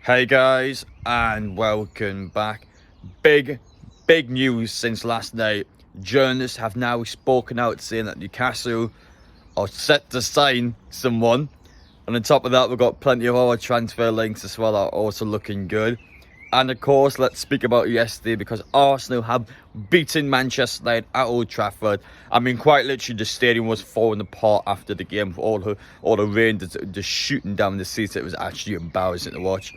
Hey guys, and welcome back. Big news since last night. Journalists have now spoken out saying that Newcastle are set to sign someone. And on top of that, we've got plenty of other transfer links as well that are also looking good. And of course, let's speak about yesterday because Arsenal have beaten Manchester United at Old Trafford. I mean, quite literally, the stadium was falling apart after the game for all the rain just shooting down the seats. It was actually embarrassing to watch.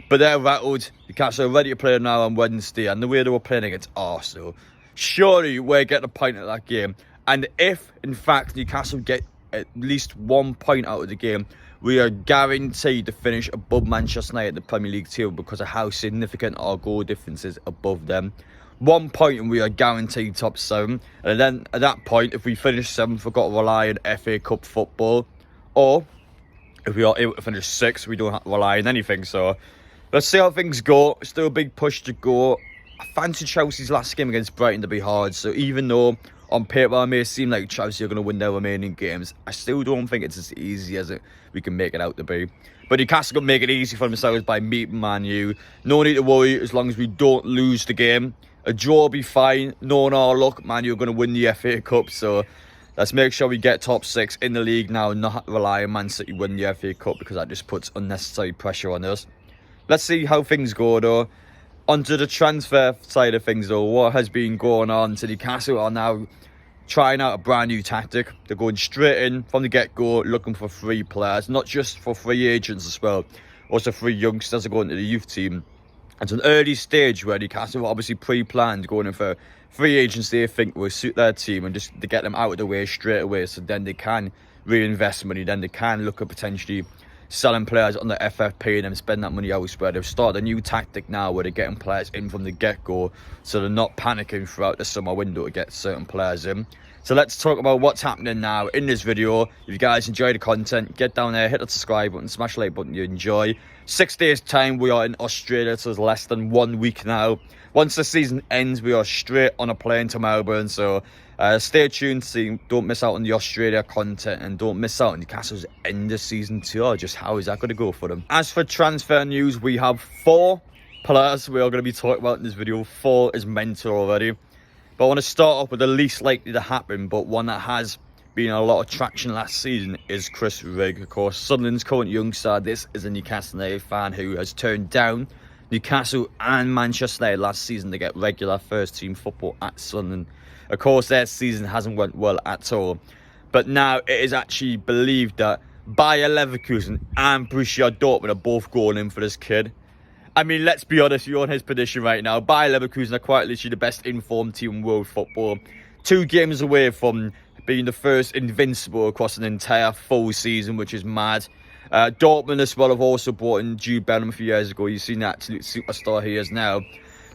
But they're rattled. Newcastle are ready to play now on Wednesday, and the way they were playing against Arsenal, surely we're getting a point at that game. And if, in fact, Newcastle get at least 1 point out of the game, we are guaranteed to finish above Manchester United at the Premier League table because of how significant our goal difference is above them. 1 point and we are guaranteed top 7. And then at that point, if we finish 7th, we've got to rely on FA Cup football. Or if we are able to finish 6th, we don't have to rely on anything. So let's see how things go. Still a big push to go. I fancy Chelsea's last game against Brighton to be hard. So even though on paper it may seem like Chelsea are going to win their remaining games, I still don't think it's as easy as we can make it out to be. But Newcastle can make it easy for themselves by meeting Man U. No need to worry as long as we don't lose the game. A draw will be fine. Knowing our luck, Man U are going to win the FA Cup. So let's make sure we get top 6 in the league now and not rely on Man City winning the FA Cup because that just puts unnecessary pressure on us. Let's see how things go though. Onto the transfer side of things though, what has been going on? So Newcastle are now trying out a brand new tactic. They're going straight in from the get-go, looking for free players, not just for free agents as well. Also free youngsters are going to the youth team. It's an early stage where Newcastle obviously pre-planned going in for free agents they think will suit their team and just to get them out of the way straight away so then they can reinvest money, then they can look at potentially selling players on the FFP and then spend that money elsewhere. They've started a new tactic now where they're getting players in from the get-go so they're not panicking throughout the summer window to get certain players in. So let's talk about what's happening now in this video. If you guys enjoy the content, get down there, hit the subscribe button, smash the like button you enjoy. 6 days time we are in Australia, so it's less than 1 week now. Once the season ends, we are straight on a plane to Melbourne, so stay tuned so don't miss out on the Australia content and don't miss out on Newcastle's end of season tour. Just how is that going to go for them? As for transfer news, we have 4 players we are going to be talking about in this video. 4 is mental already. But I want to start off with the least likely to happen, but one that has been a lot of traction last season is Chris Rigg. Of course, Sunderland's current youngster. This is a Newcastle United fan who has turned down Newcastle and Manchester United last season to get regular first team football at Sunderland. Of course, their season hasn't went well at all. But now it is actually believed that Bayer Leverkusen and Borussia Dortmund are both going in for this kid. I mean, let's be honest, you're on his position right now. Bayer Leverkusen are quite literally the best informed team in world football. 2 games away from being the first invincible across an entire full season, which is mad. Dortmund as well have also brought in Jude Bellingham a few years ago. You've seen the absolute superstar he is now.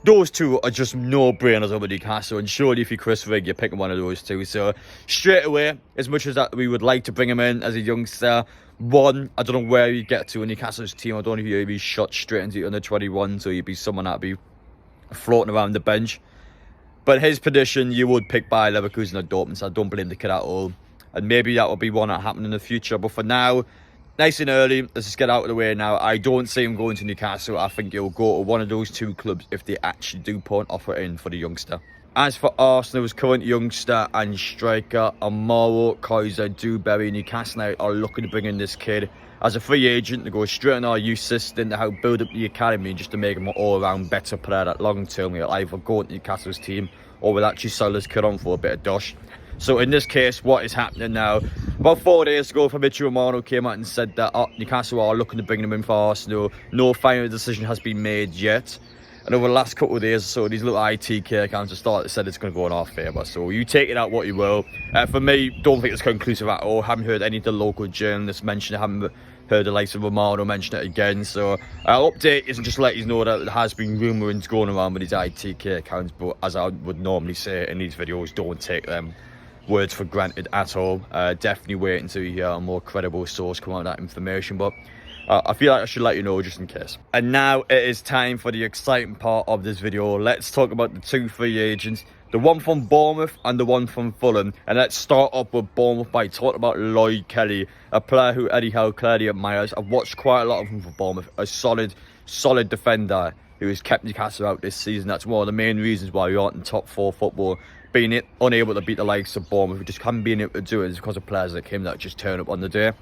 Those 2 are just no-brainers over Newcastle, and surely if you're Chris Rigg, you're picking one of those 2. So straight away, as much as that we would like to bring him in as a youngster, one, I don't know where you get to in Newcastle's team. I don't know if you'd be shot straight into the under 21, so you'd be someone that'd be floating around the bench. But his position, you would pick Bayer Leverkusen or Dortmund, so I don't blame the kid at all. And maybe that will be one that happen in the future. But for now, nice and early, let's just get out of the way now. I don't see him going to Newcastle. I think he'll go to one of those 2 clubs if they actually do put an offer in for the youngster. As for Arsenal's current youngster and striker, Amaro Kaiser Dewberry, Newcastle United are looking to bring in this kid as a free agent to go straight in our youth system to help build up the academy just to make him an all-around better player that long-term will either go to Newcastle's team or will actually sell this kid on for a bit of dosh. So in this case, what is happening now? About 4 days ago, Fabrizio Romano came out and said that Newcastle are looking to bring him in for Arsenal. No final decision has been made yet. And over the last couple of days or so, these little ITK accounts have started said it's going to go in our favour. So you take it out what you will. For me, don't think it's conclusive at all. Haven't heard any of the local journalists mention it. Haven't heard the likes of Romano mention it again. So update isn't just let you know that there has been rumours going around with these ITK accounts. But as I would normally say in these videos, don't take them words for granted at all. Definitely wait until you hear a more credible source come out of that information. But I feel like I should let you know just in case. And now it is time for the exciting part of this video. Let's talk about the 2 free agents The one from Bournemouth and the one from Fulham. And let's start up with Bournemouth by talking about Lloyd Kelly, a player who Eddie Howe clearly admires. I've watched quite a lot of him for Bournemouth. A solid defender who has kept Newcastle out this season. That's one of the main reasons why we aren't in top 4 football. Being unable to beat the likes of Bournemouth, we just haven't been able to do it. It's because of players like him that just turn up on the day.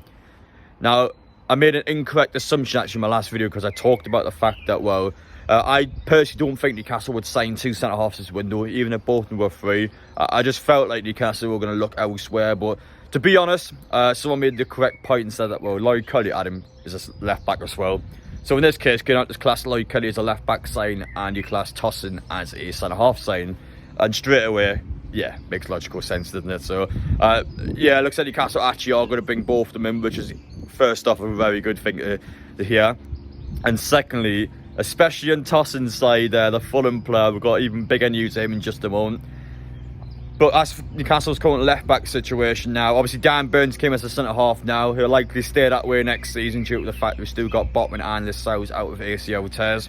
Now, I made an incorrect assumption actually in my last video because I talked about the fact that, well, I personally don't think Newcastle would sign 2 centre-halves this window, even if both of them were free. I just felt like Newcastle were going to look elsewhere, but to be honest, someone made the correct point and said that, well, Lloyd Kelly, Adam, is a left-back as well. So in this case, you can't just class Lloyd Kelly as a left-back sign and you class Tosin as a centre-half sign. And straight away, yeah, makes logical sense, doesn't it? So, yeah, it looks like Newcastle actually are going to bring both of them in, which is, first off, a very good thing to hear. And secondly, especially on Tosin's side, the Fulham player, we've got even bigger news to him in just a moment. But as for Newcastle's current left-back situation now, obviously Dan Burns came as a centre-half now. He'll likely stay that way next season due to the fact we've still got Botman and Lascelles out of ACL tears.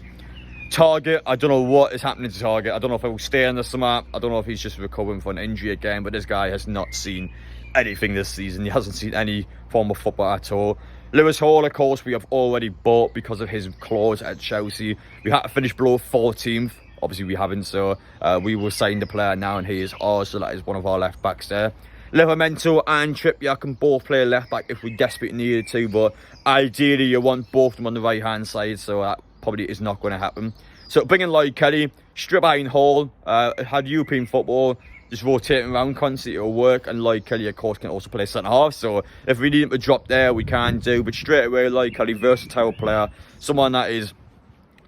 Target, I don't know what is happening to Target. I don't know if he will stay in the summer. I don't know if he's just recovering from an injury again. But this guy has not seen anything this season. He hasn't seen any form of football at all. Lewis Hall, of course, we have already bought because of his clause at Chelsea. We had to finish below 14th. Obviously, we haven't, so we will sign the player now, and he is ours, so that is one of our left-backs there. Livramento and Trippier can both play left-back if we desperately needed to, but ideally, you want both of them on the right-hand side, so that probably is not going to happen. So bringing Lloyd Kelly, strip Iron Hall, had European football, just rotating around constantly, it'll work, and Lloyd Kelly, of course, can also play centre-half, so if we need him to drop there, we can do, but straight away, Lloyd Kelly, versatile player, someone that is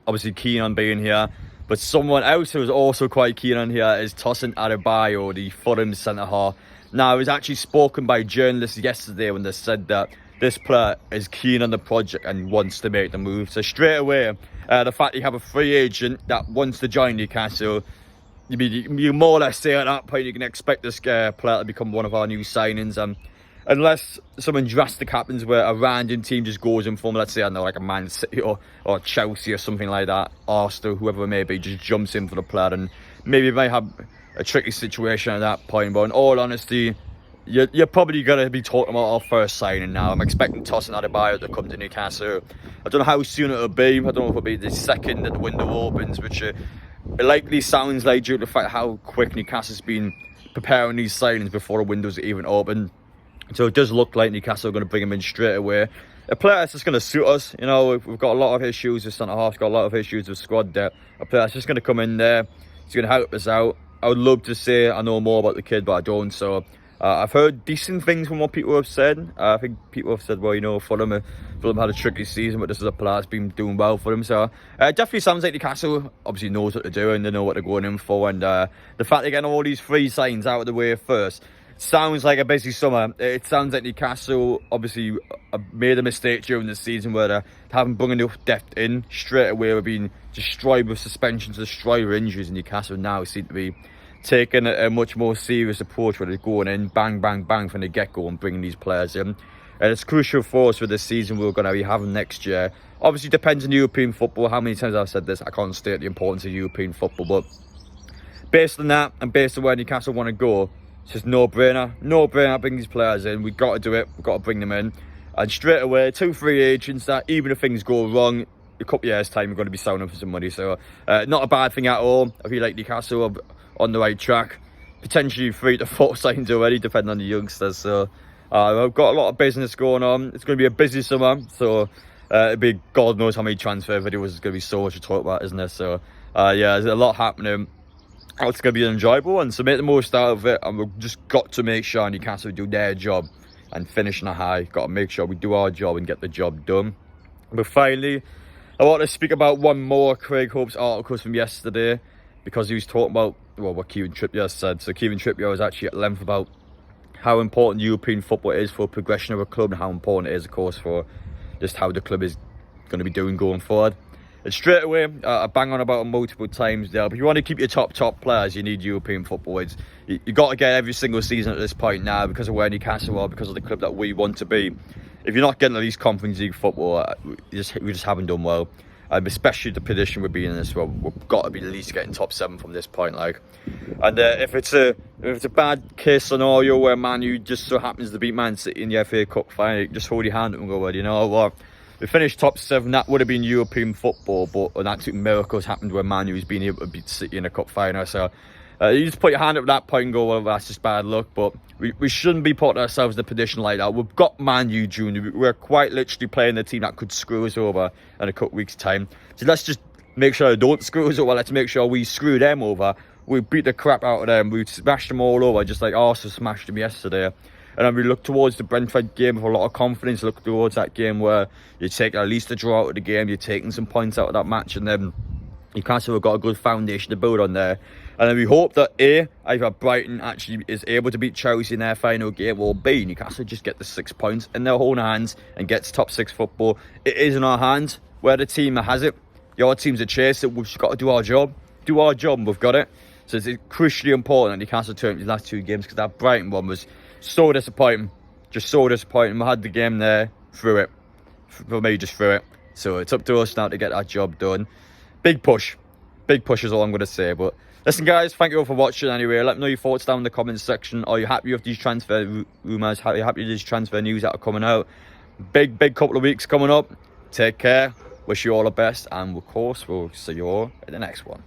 obviously keen on being here. But someone else who is also quite keen on here is Tosin Adarabioyo, the Fulham centre-half. Now, it was actually spoken by journalists yesterday when they said that this player is keen on the project and wants to make the move. So straight away, the fact you have a free agent that wants to join Newcastle, you more or less say at that point you can expect this player to become one of our new signings. Unless something drastic happens where a random team just goes in for him, let's say, I don't know, like a Man City or Chelsea or something like that, Arsenal, whoever it may be, just jumps in for the player, and maybe it might have a tricky situation at that point. But in all honesty, you're probably going to be talking about our first signing now. I'm expecting Tosin Adarabioyo to come to Newcastle. I don't know how soon it'll be. I don't know if it'll be the second that the window opens, which it likely sounds like due to the fact how quick Newcastle's been preparing these signings before the windows are even open. So it does look like Newcastle are going to bring him in straight away. A player that's just going to suit us. You know, we've got a lot of issues with centre-halves, got a lot of issues with squad depth. A player that's just going to come in there. He's going to help us out. I would love to say I know more about the kid, but I don't. So I've heard decent things from what people have said. I think people have said, well, you know, Fulham had a tricky season, but this is a player that's been doing well for them. So definitely sounds like Newcastle obviously knows what they're doing. They know what they're going in for. And the fact they're getting all these free signs out of the way first, sounds like a busy summer. It sounds like Newcastle obviously made a mistake during the season where they haven't brought enough depth in. Straight away we've been destroyed with suspensions, destroyed with injuries, and Newcastle now seem to be taking a much more serious approach where they're going in bang, bang, bang from the get-go and bringing these players in. And it's crucial for us for the season we're going to be having next year. Obviously depends on European football. How many times I've said this, I can't state the importance of European football, but based on that and based on where Newcastle want to go, it's just no-brainer, bring these players in. We've got to do it, we've got to bring them in. And straight away, 2 free agents that even if things go wrong, a couple of years' time, we're going to be selling them for some money. So, not a bad thing at all. I feel like Newcastle are on the right track. Potentially 3 to 4 signings already, depending on the youngsters. So, I've got a lot of business going on. It's going to be a busy summer. So, it'll be God knows how many transfer videos is going to be so much to talk about, isn't there? So, yeah, there's a lot happening. It's going to be an enjoyable one, so make the most out of it, and we've just got to make sure Newcastle do their job and finish on a high. Got to make sure we do our job and get the job done. But finally, I want to speak about one more Craig Hope's articles from yesterday, because he was talking about, well, what Kieran Trippier said. So Kieran Trippier was actually at length about how important European football is for progression of a club, and how important it is, of course, for just how the club is going to be doing going forward. And straight away, I bang on about it multiple times there, but if you want to keep your top players, you need European football. You got to get every single season at this point now, because of where Newcastle are, because of the club that we want to be. If you're not getting at least Conference League football, we just haven't done well. especially the position we're being in as well. We've got to be at least getting top 7 from this point, like. And if it's a bad case scenario where Man U just so happens to beat Man City in the FA Cup final, you just hold your hand up and go, well, you know what? We finished top 7. That would have been European football, but an absolute miracle has happened where Man U's been able to beat City in a cup final. So you just put your hand up at that point and go, well, that's just bad luck. But we shouldn't be putting ourselves in a position like that. We've got Man U Junior. We're quite literally playing the team that could screw us over in a couple weeks' time. So let's just make sure they don't screw us over. Let's make sure we screw them over. We beat the crap out of them. We smashed them all over, just like Arsenal smashed them yesterday. And then we look towards the Brentford game with a lot of confidence. Look towards that game where you take at least a draw out of the game. You're taking some points out of that match. And then Newcastle have got a good foundation to build on there. And then we hope that either Brighton actually is able to beat Chelsea in their final game, or B, Newcastle just get the 6 points in their own hands and gets top 6 football. It is in our hands. We're the team that has it. Your team's a chase it. We've just got to do our job. Do our job and we've got it. So it's crucially important that Newcastle turn these last 2 games, because that Brighton one was so disappointing. Just so disappointing. We had the game there, through it. For me, just through it. So it's up to us now to get that job done. Big push. Big push is all I'm going to say. But listen, guys, thank you all for watching anyway. Let me know your thoughts down in the comments section. Are you happy with these transfer rumours? Are you happy with these transfer news that are coming out? Big couple of weeks coming up. Take care. Wish you all the best. And of course, we'll see you all in the next one.